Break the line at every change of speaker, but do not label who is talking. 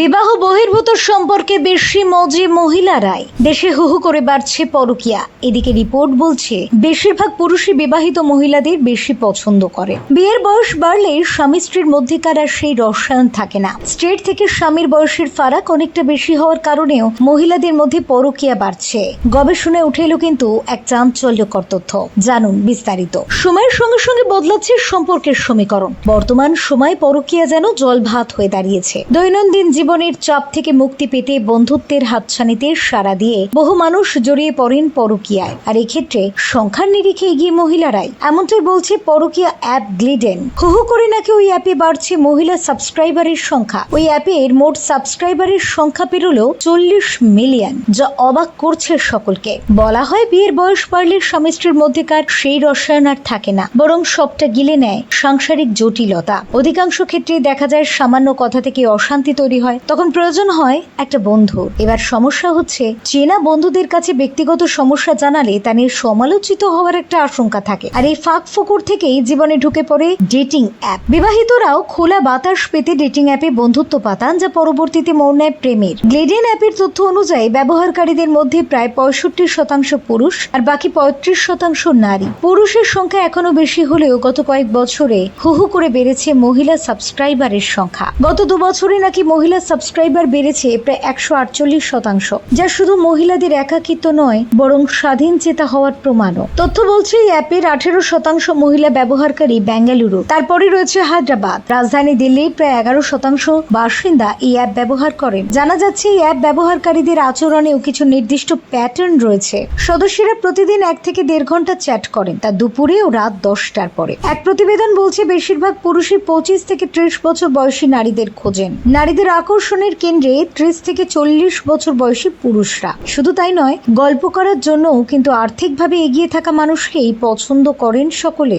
বিবাহ বহির্ভূত সম্পর্কে বেশি মজে মহিলারাই। দেশে হু হু করে বাড়ছে পরকীয়া। এদিকে রিপোর্ট বলছে বেশিরভাগ পুরুষই বিবাহিত মহিলাদের বেশি পছন্দ করে। বিয়ের বয়স বাড়লে স্বামী স্ত্রীর মধ্যেকার আর সেই রসায়ন থাকে না। স্ত্রীর থেকে স্বামীর বয়সের ফারাক অনেকটা বেশি হওয়ার কারণেও মহিলাদের মধ্যে পরকীয়া বাড়ছে। গবেষণায় উঠে এলো কিন্তু এক চাঞ্চল্যকর তথ্য। জানুন বিস্তারিত। সময়ের সঙ্গে সঙ্গে বদলাচ্ছে সম্পর্কের সমীকরণ। বর্তমান সময়ে পরকীয়া যেন জল ভাত হয়ে দাঁড়িয়েছে। দৈনন্দিন জীবনের চাপ থেকে মুক্তি পেতে বন্ধুত্বের হাতছানিতে সাড়া দিয়ে বহু মানুষ জড়িয়ে পড়েন পরকীয়ায়। আর এক্ষেত্রে সংখ্যার নিরিখে এগিয়ে মহিলারাই। এমনটাই বলছে পরকীয়া অ্যাপ গ্লিডেন। হু হু করে নাকি ওই অ্যাপে বাড়ছে মহিলা সাবস্ক্রাইবারের সংখ্যা। ওই অ্যাপের মোট সাবস্ক্রাইবারের সংখ্যা পেরোলো 40 মিলিয়ন, যা অবাক করছে সকলকে। বলা হয় বিয়ের বয়স বাড়লে স্বামী স্ত্রীর মধ্যেকার সেই রসায়ন আর থাকে না, বরং সবটা গিলে নেয় সাংসারিক জটিলতা। অধিকাংশ ক্ষেত্রে দেখা যায় সামান্য কথা থেকে অশান্তি তৈরি হয়, তখন প্রয়োজন হয় একটা বন্ধু। এবার সমস্যা হচ্ছে চেনা বন্ধুদের কাছে ব্যক্তিগত সমস্যা জানালে তা নিয়ে সমালোচিত হওয়ার একটা আশঙ্কা থাকে। আর এই ফাঁক ফোকর থেকেই জীবনে ঢুকে পড়ে ডেটিং অ্যাপ। বিবাহিতরাও খোলা বাতাস পেতে ডেটিং অ্যাপে বন্ধুত্ব পাতান, যা পরবর্তীতে মোড় নেয় প্রেমের। গ্লিডেন অ্যাপের তথ্য অনুযায়ী ব্যবহারকারীদের মধ্যে প্রায় 65% পুরুষ আর বাকি 35% নারী। পুরুষের সংখ্যা এখনো বেশি হলেও গত কয়েক বছরে হু হু করে বেড়েছে মহিলা সাবস্ক্রাইবারের সংখ্যা। গত 2 বছরে নাকি মহিলা সাবস্ক্রাইবার বেড়েছে প্রায় 148%, যা শুধু মহিলাদের একাকিত্ব নয়, বরং স্বাধীন চেতা হওয়ার প্রমাণও। তথ্য বলছে এই অ্যাপের 18% মহিলা ব্যবহারকারী বেঙ্গালুরু। তারপরে রয়েছে হায়দ্রাবাদ। রাজধানী দিল্লির প্রায় 11% বাসিন্দা এই অ্যাপ ব্যবহার করেন। জানা যাচ্ছে এই অ্যাপ ব্যবহারকারীদের আচরণেও কিছু নির্দিষ্ট প্যাটার্ন রয়েছে। সদস্যরা প্রতিদিন 1 থেকে 1.5 ঘন্টা চ্যাট করেন, তা দুপুরে ও রাত 10টার পরে। এক প্রতিবেদন বলছে বেশিরভাগ পুরুষই 25 থেকে 30 বছর বয়সী নারীদের খোঁজেন। নারীদের আকর্ষণের কেন্দ্রে 30 থেকে 40 বছর বয়সী পুরুষরা। শুধু তাই নয়, গল্প করার জন্যও কিন্তু আর্থিকভাবে এগিয়ে থাকা মানুষকেই পছন্দ করেন সকলে।